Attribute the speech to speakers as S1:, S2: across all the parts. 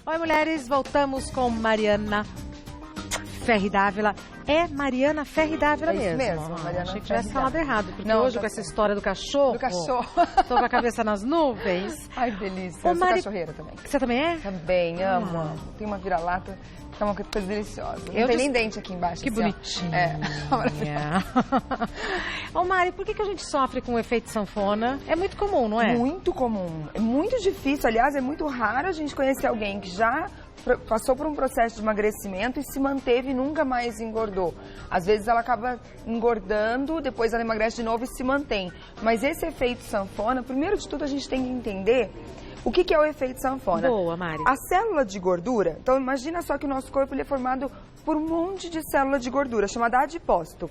S1: Oi, mulheres, voltamos com Mariana Ferri d'Ávila. É Mariana Ferri d'Ávila mesmo.
S2: Mesmo, Mariana.
S1: Achei que tivesse falado errado, porque
S2: não,
S1: hoje com essa história do cachorro... Tô com a cabeça nas nuvens.
S2: Ai, que delícia. Eu sou cachorreira também.
S1: Você também é?
S2: Também, amo. Tem uma vira-lata, que é uma coisa deliciosa. Não tem nem dente aqui embaixo.
S1: Que
S2: assim,
S1: bonitinha.
S2: É.
S1: Ô, Mari, por que a gente sofre com o efeito sanfona? É muito comum, não é?
S2: Muito comum. É muito difícil, aliás, é muito raro a gente conhecer alguém que já passou por um processo de emagrecimento e se manteve e nunca mais engordou. Às vezes ela acaba engordando, depois ela emagrece de novo e se mantém. Mas esse efeito sanfona, primeiro de tudo a gente tem que entender o que é o efeito sanfona.
S1: Boa, Mari.
S2: A célula de gordura, então imagina só que o nosso corpo ele é formado por um monte de célula de gordura, chamada adipócito.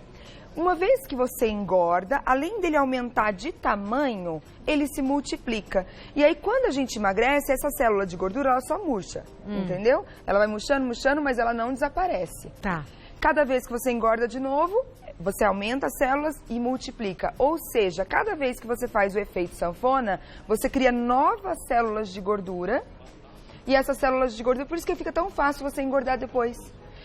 S2: Uma vez que você engorda, além dele aumentar de tamanho, ele se multiplica. E aí, quando a gente emagrece, essa célula de gordura, ela só murcha, entendeu? Ela vai murchando, murchando, mas ela não desaparece.
S1: Tá.
S2: Cada vez que você engorda de novo, você aumenta as células e multiplica. Ou seja, cada vez que você faz o efeito sanfona, você cria novas células de gordura. E essas células de gordura, por isso que fica tão fácil você engordar depois.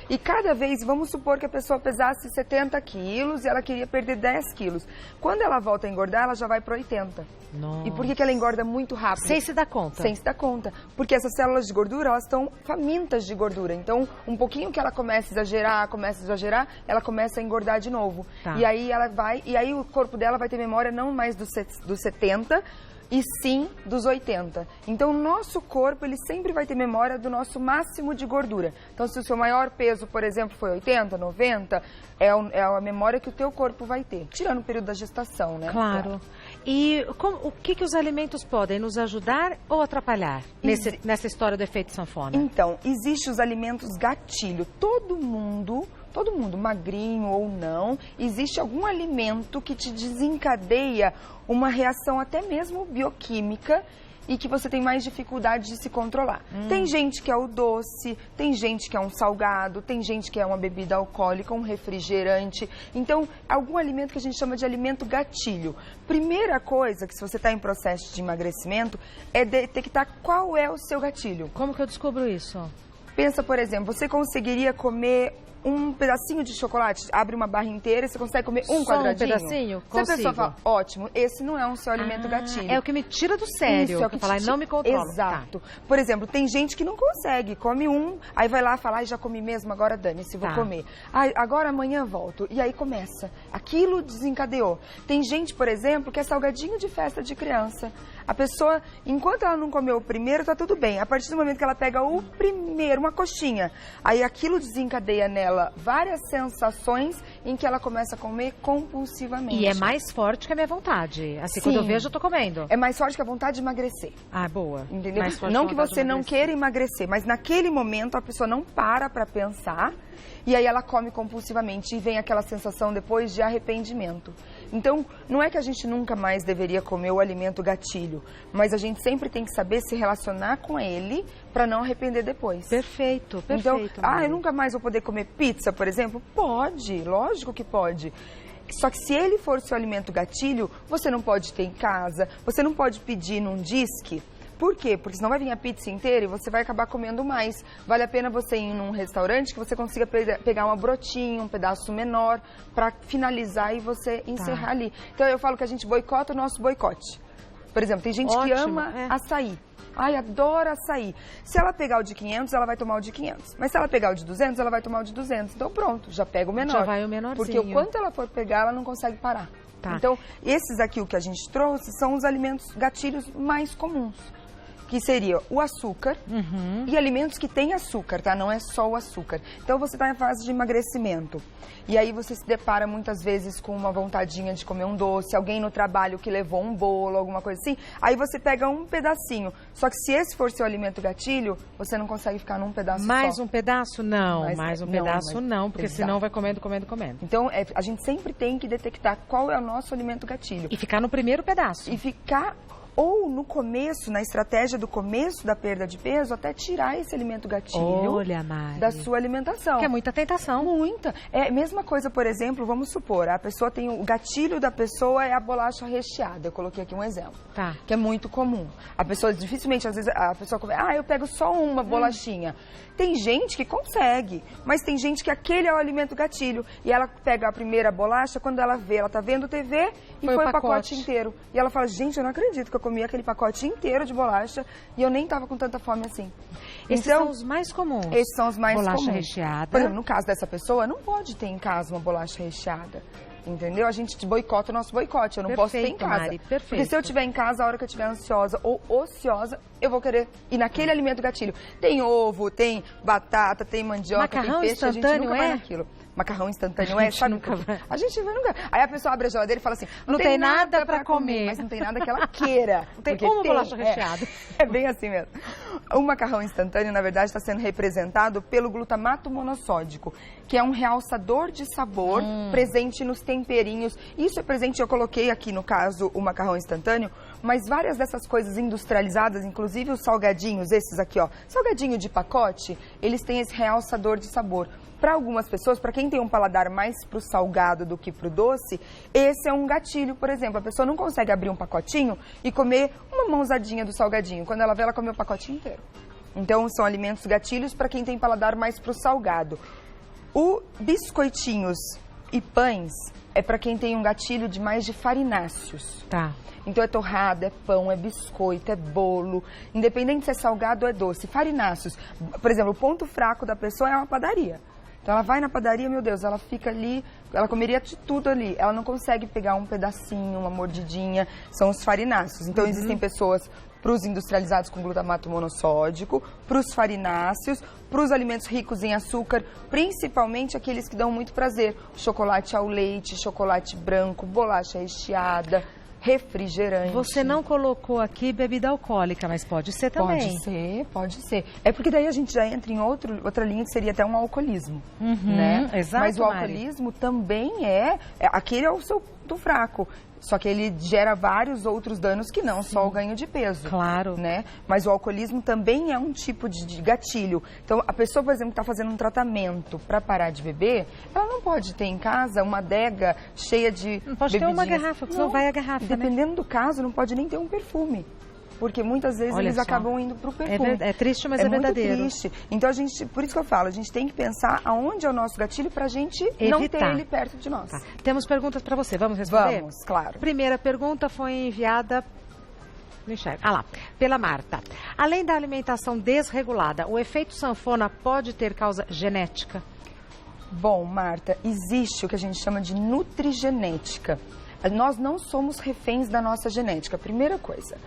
S2: E cada vez, vamos supor que a pessoa pesasse 70 quilos e ela queria perder 10 quilos. Quando ela volta a engordar, ela já vai para 80.
S1: Nossa.
S2: E por que ela engorda muito rápido?
S1: Sem se dar conta.
S2: Sem se dar conta. Porque essas células de gordura, elas estão famintas de gordura. Então, um pouquinho que ela começa a exagerar, ela começa a engordar de novo.
S1: Tá.
S2: E aí ela vai, e aí o corpo dela vai ter memória não mais dos 70, e sim dos 80. Então, o nosso corpo, ele sempre vai ter memória do nosso máximo de gordura. Então, se o seu maior peso, por exemplo, foi 80, 90, é a memória que o teu corpo vai ter. Tirando o período da gestação, né?
S1: Claro. E o que os alimentos podem nos ajudar ou atrapalhar nessa história do efeito sanfona?
S2: Então, existem os alimentos gatilho. Todo mundo, magrinho ou não, existe algum alimento que te desencadeia uma reação até mesmo bioquímica e que você tem mais dificuldade de se controlar. Tem gente que é o doce, tem gente que é um salgado, tem gente que é uma bebida alcoólica, um refrigerante. Então, algum alimento que a gente chama de alimento gatilho. Primeira coisa que se você está em processo de emagrecimento é detectar qual é o seu gatilho.
S1: Como que eu descubro isso?
S2: Pensa, por exemplo, você conseguiria comer um pedacinho de chocolate, abre uma barra inteira e você consegue comer um quadradinho?
S1: Um pedacinho?
S2: Se a pessoa fala, ótimo, esse não é um seu alimento gatilho.
S1: É o que me tira do sério.
S2: Isso, é o que
S1: falar, não me controlo.
S2: Exato. Tá. Por exemplo, tem gente que não consegue, come um, aí vai lá falar, já comi mesmo, agora dane-se, vou comer. Agora amanhã volto. E aí começa. Aquilo desencadeou. Tem gente, por exemplo, que é salgadinho de festa de criança. A pessoa, enquanto ela não comeu o primeiro, tá tudo bem. A partir do momento que ela pega o primeiro, uma coxinha, aí aquilo desencadeia nela várias sensações em que ela começa a comer compulsivamente.
S1: E é mais forte que a minha vontade. Assim,
S2: Sim.
S1: quando eu vejo, eu tô comendo.
S2: É mais forte que a vontade de emagrecer.
S1: Ah, boa.
S2: Entendeu?
S1: Mais forte
S2: Não que você não queira emagrecer, mas naquele momento a pessoa não para pensar e aí ela come compulsivamente e vem aquela sensação depois de arrependimento. Então, não é que a gente nunca mais deveria comer o alimento gatilho, mas a gente sempre tem que saber se relacionar com ele para não arrepender depois.
S1: Perfeito,
S2: Então,
S1: perfeito.
S2: eu nunca mais vou poder comer pizza, por exemplo? Pode, lógico que pode. Só que se ele for seu alimento gatilho, você não pode ter em casa, você não pode pedir num disque. Por quê? Porque senão vai vir a pizza inteira e você vai acabar comendo mais. Vale a pena você ir num restaurante que você consiga pegar uma brotinha, um pedaço menor, para finalizar e você encerrar ali. Então eu falo que a gente boicota o nosso boicote. Por exemplo, tem gente que ama açaí. Ai, adora açaí. Se ela pegar o de 500, ela vai tomar o de 500. Mas se ela pegar o de 200, ela vai tomar o de 200. Então pronto, já pega o menor.
S1: Já vai o menorzinho.
S2: Porque o quanto ela for pegar, ela não consegue parar.
S1: Tá.
S2: Então, esses aqui, o que a gente trouxe, são os alimentos gatilhos mais comuns. Que seria o açúcar e alimentos que têm açúcar, tá? Não é só o açúcar. Então, você está em fase de emagrecimento. E aí, você se depara muitas vezes com uma vontadinha de comer um doce, alguém no trabalho que levou um bolo, alguma coisa assim. Aí, você pega um pedacinho. Só que se esse for seu alimento gatilho, você não consegue ficar num pedaço só.
S1: Mais um pedaço? Não. Mais um pedaço não, porque senão vai comendo.
S2: Então, a gente sempre tem que detectar qual é o nosso alimento gatilho.
S1: E ficar no primeiro pedaço.
S2: E ficar Ou no começo, na estratégia do começo da perda de peso, até tirar esse alimento gatilho
S1: Olha, Mari,
S2: da sua alimentação.
S1: que é muita tentação.
S2: Muita. É a mesma coisa, por exemplo, vamos supor, a pessoa tem o gatilho da pessoa é a bolacha recheada. Eu coloquei aqui um exemplo.
S1: Tá.
S2: Que é muito comum. A pessoa, dificilmente, às vezes, a pessoa come, eu pego só uma bolachinha. Tem gente que consegue, mas tem gente que aquele é o alimento gatilho. E ela pega a primeira bolacha, quando ela vê, ela tá vendo TV e foi o pacote inteiro. E ela fala, gente, eu não acredito que eu comi aquele pacote inteiro de bolacha e eu nem tava com tanta fome assim.
S1: Esses
S2: então,
S1: são os mais comuns.
S2: Esses são os mais
S1: bolacha
S2: comuns.
S1: Recheada.
S2: Por exemplo, no caso dessa pessoa, não pode ter em casa uma bolacha recheada. Entendeu? A gente boicota o nosso boicote. Eu não posso ter em casa.
S1: Mari, perfeito.
S2: Porque se eu estiver em casa, a hora que eu estiver ansiosa ou ociosa, eu vou querer ir naquele alimento gatilho. Tem ovo, tem batata, tem mandioca,
S1: macarrão
S2: tem peixe, a gente nunca vai naquilo. Macarrão instantâneo sabe? A gente vai nunca. Aí a pessoa abre a geladeira e fala assim, não tem nada pra comer. Mas não tem nada que ela queira.
S1: Não tem uma bolacha recheada.
S2: É bem assim mesmo. O macarrão instantâneo, na verdade, está sendo representado pelo glutamato monossódico, que é um realçador de sabor presente nos temperinhos. Isso é presente, eu coloquei aqui, no caso, o macarrão instantâneo, mas várias dessas coisas industrializadas, inclusive os salgadinhos, esses aqui, ó, salgadinho de pacote, eles têm esse realçador de sabor. Para algumas pessoas, para quem tem um paladar mais pro salgado do que pro doce, esse é um gatilho, por exemplo. A pessoa não consegue abrir um pacotinho e comer uma mãozadinha do salgadinho. Quando ela vê, ela come o pacotinho inteiro. Então, são alimentos gatilhos para quem tem paladar mais pro salgado. O biscoitinhos e pães é para quem tem um gatilho de mais de farináceos.
S1: Tá.
S2: Então é torrada, é pão, é biscoito, é bolo, independente se é salgado ou é doce. Farináceos, por exemplo, o ponto fraco da pessoa é uma padaria. Então ela vai na padaria, meu Deus, ela fica ali, ela comeria de tudo ali. Ela não consegue pegar um pedacinho, uma mordidinha, são os farináceos. Então existem pessoas para os industrializados com glutamato monossódico, para os farináceos, para os alimentos ricos em açúcar, principalmente aqueles que dão muito prazer. Chocolate ao leite, chocolate branco, bolacha recheada, refrigerante.
S1: Você não colocou aqui bebida alcoólica, mas pode ser também.
S2: Pode ser, pode ser. É porque daí a gente já entra em outra linha que seria até um alcoolismo, né?
S1: Exato,
S2: mas o alcoolismo também aquele é o seu ponto fraco. Só que ele gera vários outros danos que não só o ganho de peso.
S1: Claro.
S2: Né? Mas o alcoolismo também é um tipo de gatilho. Então, a pessoa, por exemplo, que está fazendo um tratamento para parar de beber, ela não pode ter em casa uma adega cheia de
S1: Não pode ter uma garrafa, porque senão vai a garrafa,
S2: dependendo do caso, não pode nem ter um perfume. Porque muitas vezes eles acabam indo para o perfume.
S1: É triste, mas é verdadeiro.
S2: Muito triste. Então, por isso que eu falo, a gente tem que pensar aonde é o nosso gatilho para a gente não ter ele perto de nós.
S1: Tá. Temos perguntas para você, vamos responder?
S2: Vamos, claro.
S1: Primeira pergunta foi enviada pela Marta. Além da alimentação desregulada, o efeito sanfona pode ter causa genética?
S2: Bom, Marta, existe o que a gente chama de nutrigenética. Nós não somos reféns da nossa genética, primeira coisa.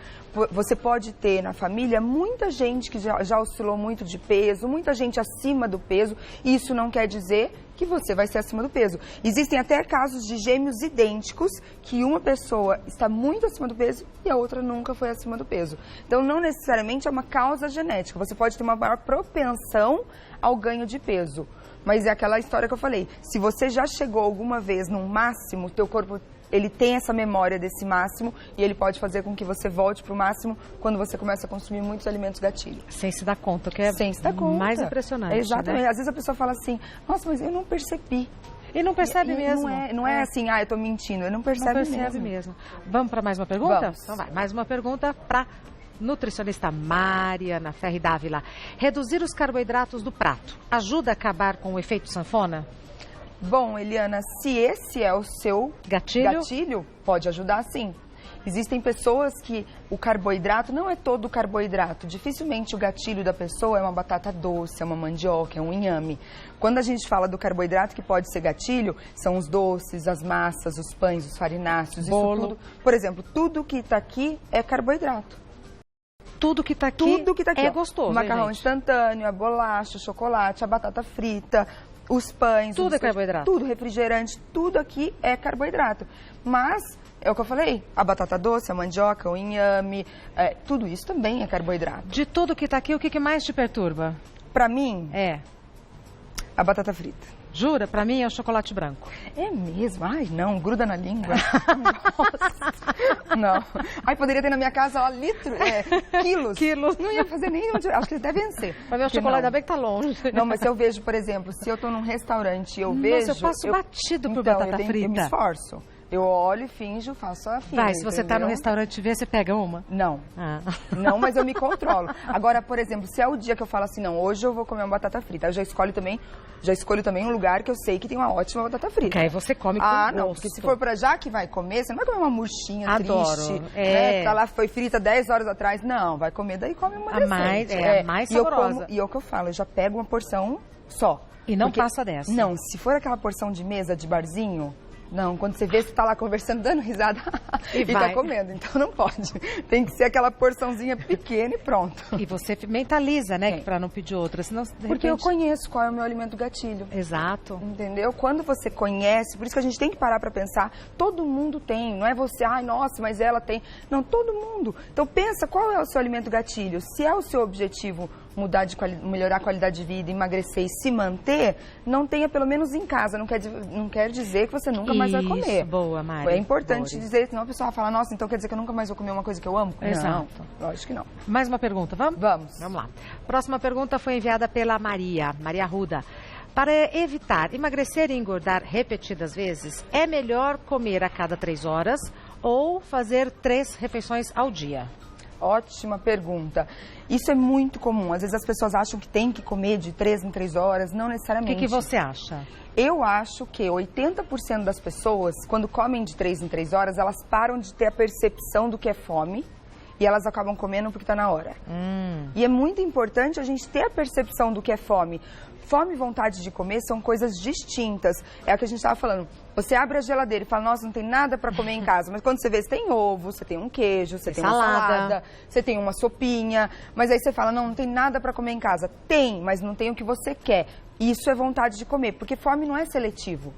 S2: Você pode ter na família muita gente que já oscilou muito de peso, muita gente acima do peso, e isso não quer dizer que você vai ser acima do peso. Existem até casos de gêmeos idênticos, que uma pessoa está muito acima do peso e a outra nunca foi acima do peso. Então, não necessariamente é uma causa genética. Você pode ter uma maior propensão ao ganho de peso. Mas é aquela história que eu falei, se você já chegou alguma vez num máximo, teu corpo ele tem essa memória desse máximo e ele pode fazer com que você volte para o máximo quando você começa a consumir muitos alimentos gatilho.
S1: Sem se dar conta, que é
S2: sem se dar conta.
S1: Mais impressionante.
S2: Exatamente.
S1: Né?
S2: Às vezes a pessoa fala assim, nossa, mas eu não percebi.
S1: E não percebe mesmo.
S2: Não é assim, eu estou mentindo. Ele não percebe
S1: mesmo. Vamos para mais uma pergunta?
S2: Vamos.
S1: Então vai, mais uma pergunta para nutricionista Mariana Ferri Dávila. Reduzir os carboidratos do prato ajuda a acabar com o efeito sanfona?
S2: Bom, Eliana, se esse é o seu gatilho, pode ajudar sim. Existem pessoas que o carboidrato não é todo o carboidrato. Dificilmente o gatilho da pessoa é uma batata doce, é uma mandioca, é um inhame. Quando a gente fala do carboidrato que pode ser gatilho, são os doces, as massas, os pães, os farináceos,
S1: bolo.
S2: Isso tudo. Por exemplo, tudo que está aqui é carboidrato.
S1: Tudo que está aqui, é gostoso.
S2: O macarrão instantâneo, a bolacha, o chocolate, a batata frita, os pães.
S1: Tudo é carboidrato.
S2: Tudo, refrigerante, tudo aqui é carboidrato. Mas, é o que eu falei, a batata doce, a mandioca, o inhame, tudo isso também é carboidrato.
S1: De tudo que está aqui, o que mais te perturba?
S2: Pra mim,
S1: é
S2: a batata frita.
S1: Jura? Pra mim é o chocolate branco.
S2: É mesmo? Ai, não, gruda na língua. Nossa. Não. Ai, poderia ter na minha casa, ó, quilos. Não ia fazer nem... Acho que até vencer.
S1: Pra mim o chocolate ainda bem que tá longe.
S2: Não, mas se eu vejo, por exemplo, se eu tô num restaurante e eu vejo...
S1: Nossa, eu passo batido por
S2: então,
S1: batata frita.
S2: Eu me esforço. Eu olho, finjo, faço a fila.
S1: Vai, se você tá no restaurante e vê, você pega uma?
S2: Não.
S1: Ah.
S2: Não, mas eu me controlo. Agora, por exemplo, se é o dia que eu falo assim, não, hoje eu vou comer uma batata frita, eu já escolho também um lugar que eu sei que tem uma ótima batata frita.
S1: Que aí você come com
S2: gosto.
S1: Não,
S2: porque se for pra já que vai comer, você não vai comer uma murchinha triste.
S1: É.
S2: Tá lá, foi frita 10 horas atrás. Não, vai comer, daí come uma decente.
S1: A mais saborosa.
S2: E é o que eu falo, eu já pego uma porção só.
S1: E não passa dessa.
S2: Não, se for aquela porção de mesa de barzinho... Não, quando você vê, você tá lá conversando, dando risada e tá comendo. Então não pode. Tem que ser aquela porçãozinha pequena e pronto.
S1: E você mentaliza, né, pra não pedir outra, senão de
S2: Porque
S1: repente...
S2: eu conheço qual é o meu alimento gatilho.
S1: Exato.
S2: Entendeu? Quando você conhece, por isso que a gente tem que parar pra pensar, todo mundo tem, não é você, ai, nossa, mas ela tem. Não, todo mundo. Então pensa qual é o seu alimento gatilho. Se é o seu objetivo melhorar a qualidade de vida, emagrecer e se manter, não tenha pelo menos em casa. Não quer dizer que você nunca mais vai comer.
S1: Boa, Mari.
S2: É importante dizer, senão a pessoa fala, nossa, então quer dizer que eu nunca mais vou comer uma coisa que eu amo?
S1: Exato.
S2: Não, lógico que não.
S1: Mais uma pergunta, vamos?
S2: Vamos.
S1: Vamos lá. Próxima pergunta foi enviada pela Maria Arruda. Para evitar emagrecer e engordar repetidas vezes, é melhor comer a cada 3 horas ou fazer 3 refeições ao dia?
S2: Ótima pergunta. Isso é muito comum. Às vezes as pessoas acham que tem que comer de 3 em 3 horas, não necessariamente.
S1: O que você acha?
S2: Eu acho que 80% das pessoas, quando comem de 3 em 3 horas, elas param de ter a percepção do que é fome e elas acabam comendo porque está na hora. E é muito importante a gente ter a percepção do que é fome. Fome e vontade de comer são coisas distintas. É o que a gente estava falando. Você abre a geladeira e fala, nossa, não tem nada para comer em casa. Mas quando você vê, você tem ovo, você tem um queijo, você tem uma salada, você tem uma sopinha. Mas aí você fala, não tem nada para comer em casa. Tem, mas não tem o que você quer. Isso é vontade de comer, porque fome não é seletivo.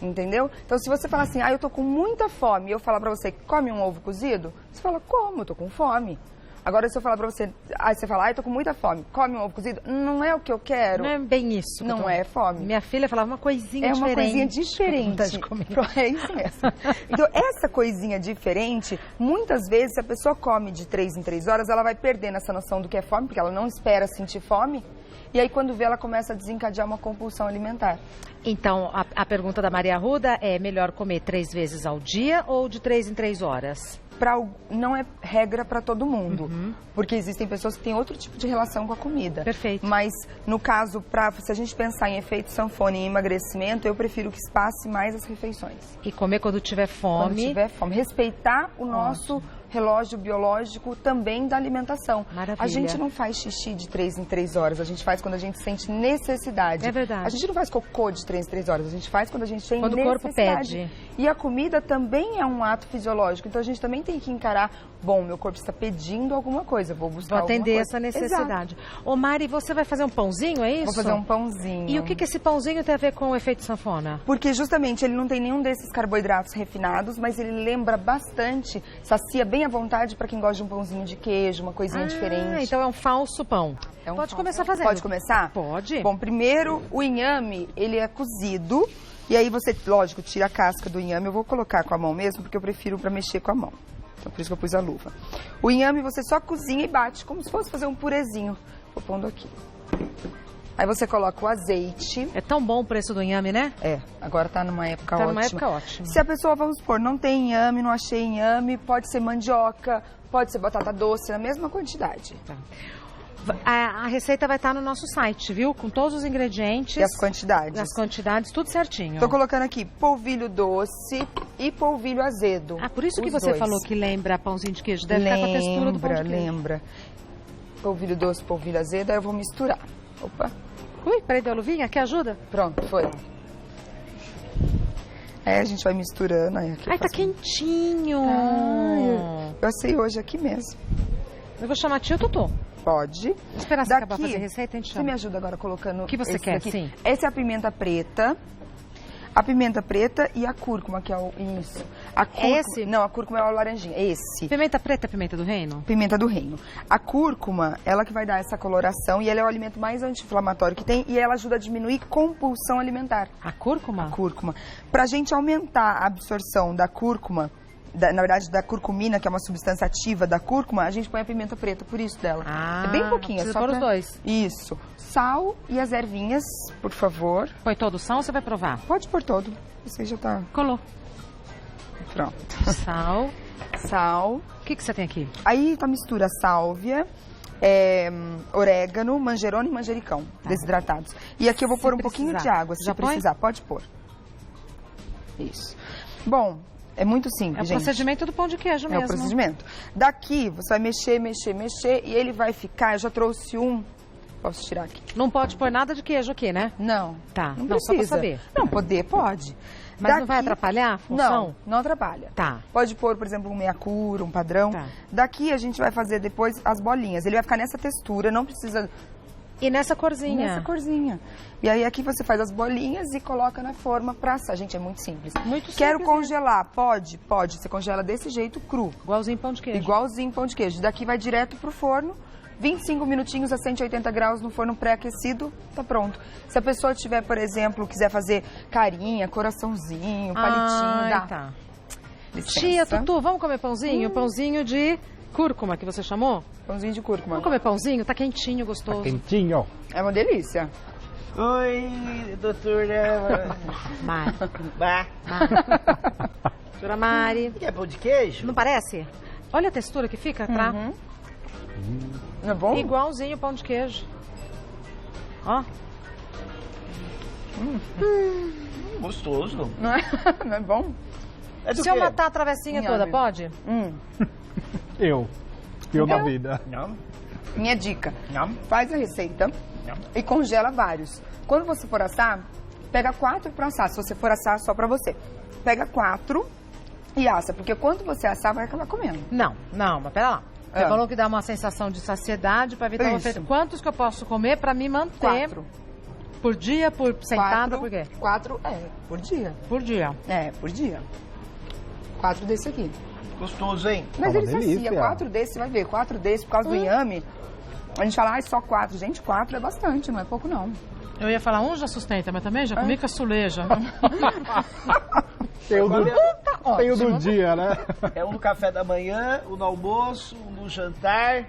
S2: Entendeu? Então, se você fala assim, eu tô com muita fome, e eu falar pra você, come um ovo cozido, você fala, como? Eu tô com fome. Agora, se eu falar pra você, aí você fala, eu tô com muita fome, come um ovo cozido, não é o que eu quero.
S1: Não é bem isso.
S2: Não é fome.
S1: Minha filha falava uma coisinha diferente.
S2: É uma coisinha diferente.
S1: De comer.
S2: É isso mesmo. Então, essa coisinha diferente, muitas vezes, se a pessoa come de 3 em 3 horas, ela vai perdendo essa noção do que é fome, porque ela não espera sentir fome. E aí, quando vê, ela começa a desencadear uma compulsão alimentar.
S1: Então, a pergunta da Maria Arruda é melhor comer 3 vezes ao dia ou de 3 em 3 horas?
S2: Não é regra para todo mundo, porque existem pessoas que têm outro tipo de relação com a comida.
S1: Perfeito.
S2: Mas, no caso, se a gente pensar em efeito sanfona e em emagrecimento, eu prefiro que espace mais as refeições.
S1: E comer quando tiver fome.
S2: Quando tiver fome. Respeitar o nosso relógio biológico também da alimentação.
S1: Maravilha.
S2: A gente não faz xixi de 3 em 3 horas, a gente faz quando a gente sente necessidade.
S1: É verdade.
S2: A gente não faz cocô de 3 em 3 horas, a gente faz quando a gente tem
S1: necessidade. Quando o corpo pede.
S2: E a comida também é um ato fisiológico, então a gente também tem que encarar, meu corpo está pedindo alguma coisa, vou buscar alguma coisa.
S1: Vou atender essa necessidade. Ô Mari, você vai fazer um pãozinho, é isso?
S2: Vou fazer um pãozinho.
S1: E o que esse pãozinho tem a ver com o efeito sanfona?
S2: Porque justamente ele não tem nenhum desses carboidratos refinados, mas ele lembra bastante, sacia bem à vontade para quem gosta de um pãozinho de queijo, uma coisinha diferente.
S1: Então é um falso pão. Pode começar fazendo.
S2: Pode começar?
S1: Pode.
S2: Bom, primeiro o inhame, ele é cozido. E aí você, lógico, tira a casca do inhame. Eu vou colocar com a mão mesmo, porque eu prefiro para mexer com a mão. Então por isso que eu pus a luva. O inhame você só cozinha e bate, como se fosse fazer um purezinho. Vou pondo aqui. Aí você coloca o azeite.
S1: É tão bom o preço do inhame, né?
S2: É, agora tá numa época ótima.
S1: Tá numa época ótima.
S2: Se a pessoa, vamos supor, não tem inhame, não achei inhame, pode ser mandioca, pode ser batata doce, na mesma quantidade.
S1: Tá. A receita vai estar no nosso site, viu? Com todos os ingredientes.
S2: E as quantidades.
S1: As quantidades, tudo certinho.
S2: Tô colocando aqui polvilho doce e polvilho azedo.
S1: Por isso que você falou que lembra pãozinho de queijo. Deve ficar com a textura do pão de queijo.
S2: Lembra. Polvilho doce, polvilho azedo, aí eu vou misturar. Opa.
S1: Ui, peraí, deu a luvinha? Quer ajuda?
S2: Pronto, foi. Aí a gente vai misturando. Aí aqui
S1: tá quentinho.
S2: Eu assei hoje aqui mesmo.
S1: Eu vou chamar a tia Totô.
S2: Pode.
S1: Vou esperar você acabar de fazer a receita, a gente chama.
S2: Você me ajuda agora colocando...
S1: O que você quer,
S2: daqui.
S1: sim.
S2: Essa é a pimenta preta. A pimenta preta e a cúrcuma, que é o... Isso. A cúrcuma,
S1: esse?
S2: Não, a cúrcuma é o laranjinha. Esse.
S1: Pimenta preta é pimenta do reino?
S2: Pimenta do reino. A cúrcuma, ela que vai dar essa coloração e ela é o alimento mais anti-inflamatório que tem e ela ajuda a diminuir compulsão alimentar.
S1: A cúrcuma?
S2: A cúrcuma. Pra gente aumentar a absorção da cúrcuma, na verdade da curcumina, que é uma substância ativa da cúrcuma, a gente põe a pimenta preta, por isso dela.
S1: Ah,
S2: é bem pouquinho, é
S1: precisa
S2: só
S1: pôr
S2: pra...
S1: os dois.
S2: Isso. Sal e as ervinhas, por favor.
S1: Põe todo o sal ou você vai provar?
S2: Pode pôr todo. Você já tá...
S1: Colou.
S2: Pronto.
S1: Sal.
S2: Sal.
S1: O que você tem aqui?
S2: Aí tá mistura sálvia, orégano, manjerona e manjericão, desidratados. E aqui eu vou
S1: Se
S2: pôr um pouquinho de água, se
S1: Já
S2: precisar. Pode pôr. Isso. Bom, é muito simples,
S1: É o
S2: gente.
S1: procedimento do pão de queijo mesmo.
S2: É o procedimento. Daqui, você vai mexer, mexer, mexer e ele vai ficar... Eu já trouxe um... Posso tirar aqui?
S1: Não pode pôr nada de queijo aqui, né?
S2: Não.
S1: Tá.
S2: Não
S1: Não, só pra
S2: precisa.
S1: saber.
S2: Não, pode.
S1: Mas não vai atrapalhar a função?
S2: Não, não atrapalha.
S1: Tá.
S2: Pode pôr, por exemplo, um meia-cura, um padrão.
S1: Tá.
S2: Daqui a gente vai fazer depois as bolinhas. Ele vai ficar nessa textura, não precisa...
S1: E nessa corzinha?
S2: Nessa corzinha. E aí aqui você faz as bolinhas e coloca na forma pra assar. Gente, é muito simples.
S1: Muito simples.
S2: Quero
S1: né?
S2: congelar? Pode. Você congela desse jeito, cru.
S1: Igualzinho pão de queijo.
S2: Igualzinho pão de queijo. Daqui vai direto pro forno. 25 minutinhos a 180 graus no forno pré-aquecido, tá pronto. Se a pessoa tiver, por exemplo, quiser fazer carinha, coraçãozinho, palitinho, dá.
S1: Tá.
S2: Licença.
S1: Tia, Tutu, vamos comer pãozinho? Pãozinho de cúrcuma, que você chamou?
S2: Pãozinho de cúrcuma.
S1: Vamos comer pãozinho? Tá quentinho, gostoso.
S3: Quentinho.
S2: É uma delícia.
S4: Oi, doutora.
S1: Mari.
S4: Bah.
S1: Doutora Mari.
S4: Quer pão de queijo?
S1: Não parece? Olha a textura que fica, tá?
S2: Não é bom?
S1: Igualzinho pão de queijo. Ó.
S4: Gostoso.
S2: Não é, não é bom?
S4: É do
S1: Se eu
S4: quê?
S1: matar a travessinha
S2: Inhame.
S1: toda, pode?
S3: Eu da vida.
S4: Não,
S2: Minha dica.
S4: não,
S2: Faz a receita
S4: não.
S2: e congela vários. Quando você for assar, pega 4 pra assar. Se você for assar só pra você. Pega 4 e assa. Porque quando você assar, vai acabar comendo.
S1: Não, mas pera lá. Você
S2: Ah.
S1: falou que dá uma sensação de saciedade pra evitar o
S2: Isso.
S1: efeito. Quantos que eu posso comer pra me manter?
S2: 4.
S1: Por dia, por sentada, por quê?
S2: 4, por dia.
S1: Por dia.
S2: Por dia. 4 desse aqui.
S4: Gostoso, hein?
S2: Mas
S3: uma
S2: ele sacia,
S3: delícia.
S2: 4 desses, você vai ver, 4 desses, por causa do inhame. A gente fala, só 4. Gente, 4 é bastante, não é pouco não.
S1: Eu ia falar, já sustenta, mas também já comi caçuleja.
S3: Tem o do,
S1: Tá
S3: tem o
S1: ótimo.
S3: do dia, né?
S4: É um no café da manhã, um no almoço, um no jantar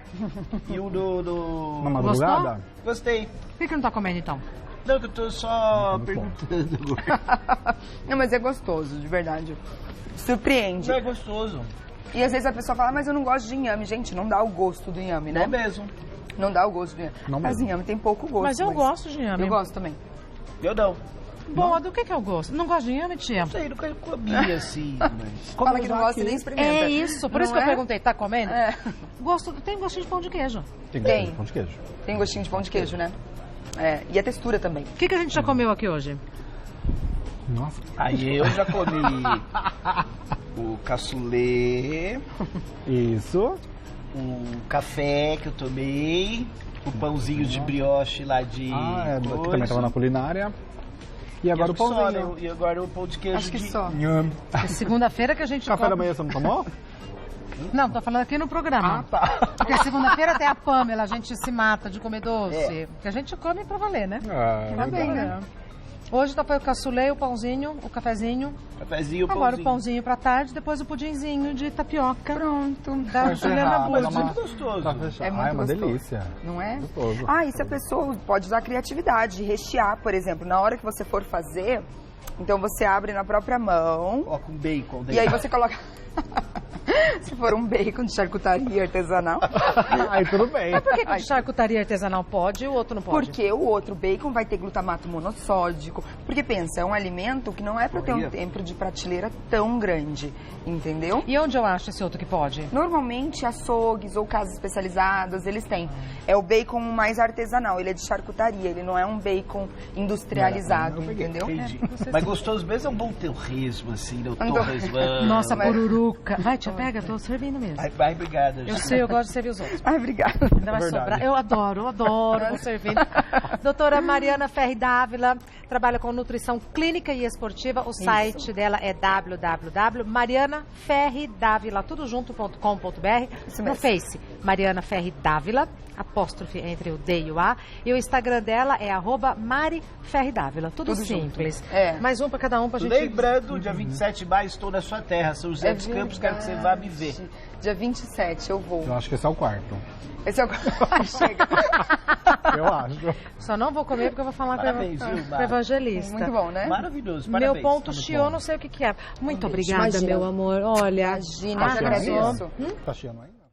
S4: e um no...
S3: Na madrugada.
S4: Gostei.
S1: Por que não tá comendo, então?
S4: Não, que eu tô só perguntando.
S2: Não, mas é gostoso, de verdade. Surpreende.
S4: Não é gostoso.
S2: E às vezes a pessoa fala, mas eu não gosto de inhame. Gente, não dá o gosto do inhame, né?
S4: Não mesmo.
S2: Não dá o gosto do inhame.
S3: Não
S2: Mas
S3: mesmo.
S2: inhame tem pouco gosto.
S1: Mas eu gosto de inhame.
S2: Eu gosto também.
S4: Eu não.
S1: Bom, do que eu gosto? Não gosto de inhame, tia?
S4: Não sei, nunca comi assim, mas...
S2: Fala que não gosta e nem experimenta.
S1: É isso, por isso que
S2: Não
S1: eu
S2: é?
S1: perguntei, tá comendo?
S2: É.
S1: Tem gostinho de pão de queijo.
S3: Tem
S2: Tem.
S3: pão de queijo.
S2: Tem gostinho de pão de queijo, né? E a textura também.
S1: O que a gente já comeu aqui hoje?
S3: Nossa.
S4: Aí eu já comi o cassoulet,
S3: Isso.
S4: o café que eu tomei, o pãozinho de brioche lá de...
S3: Que
S4: coisa.
S3: também tava na culinária. E agora o
S4: Acho que só,
S3: pãozinho.
S4: né? E agora o pão de queijo
S2: Acho que
S4: de...
S2: só.
S3: Nham.
S1: É segunda-feira que a gente
S3: Café
S1: come.
S3: da manhã você não tomou?
S1: Não, tô falando aqui no programa.
S3: tá.
S1: Porque segunda-feira tem a Pamela, a gente se mata de comer doce. Porque a gente come pra valer, né?
S2: Tá bem, né?
S1: Hoje foi o caçulê, o pãozinho, o cafezinho.
S4: Cafezinho,
S1: Agora o
S4: pãozinho.
S1: pãozinho pra tarde, depois o pudinzinho de tapioca.
S2: Pronto.
S1: Da Juliana
S3: Pra
S4: Mas
S1: Bud.
S4: é muito gostoso.
S3: Pra fechar.
S2: É muito
S3: É uma
S2: gostoso.
S3: delícia.
S2: Não é?
S3: Gostoso.
S2: E se a pessoa pode usar criatividade, rechear, por exemplo, na hora que você for fazer, então você abre na própria mão
S4: Ó, com bacon dentro.
S2: e aí você coloca... Se for um bacon de charcutaria artesanal.
S3: Aí tudo bem.
S1: Por que que o de charcutaria artesanal pode e o outro não pode?
S2: Porque o outro bacon vai ter glutamato monossódico. Porque pensa, é um alimento que não é para ter um tempo de prateleira tão grande, entendeu?
S1: E onde eu acho esse outro que pode?
S2: Normalmente açougues ou casas especializadas, eles têm. É o bacon mais artesanal, ele é de charcutaria, ele não é um bacon industrializado, entendeu?
S4: Entendi. Mas gostoso mesmo é um bom torresmo, assim, né? O torresmo.
S1: Nossa,
S2: mas-
S1: pururuca. Vai, tia, pega. Pega, tô servindo mesmo.
S4: Ai, obrigada.
S1: Eu sei, eu gosto de servir os outros.
S2: Ai, obrigada.
S1: Ainda vai
S3: verdade.
S1: sobrar. Eu adoro, vou servindo. Doutora Mariana Ferri Dávila, trabalha com nutrição clínica e esportiva. O site dela é www.marianaferridavila, tudo junto.com.br. No Face, Mariana Ferri Dávila, apóstrofe entre o D e o A. E o Instagram dela é @mariferridávila. Tudo simples.
S2: junto. É.
S1: Mais um para cada um pra gente...
S4: Lembrando, dia 27 de maio estou na sua terra, São José dos Campos, quero que você vá me ver.
S2: Dia 27 eu vou.
S3: Eu acho que esse é o quarto.
S2: Esse é o... Chega.
S3: Eu acho.
S1: Só não vou comer porque eu vou falar
S4: Parabéns,
S1: com
S4: viu,
S1: o
S4: Mara?
S1: evangelista.
S2: Muito bom, né?
S4: Maravilhoso, parabéns.
S1: Meu ponto
S3: Muito
S1: chiou,
S3: bom.
S1: não sei o que é. Muito obrigada,
S2: Imagina.
S1: meu amor. Olha,
S2: Imagina, eu te
S3: Tá
S2: agradeço.
S3: Tá chiando ainda?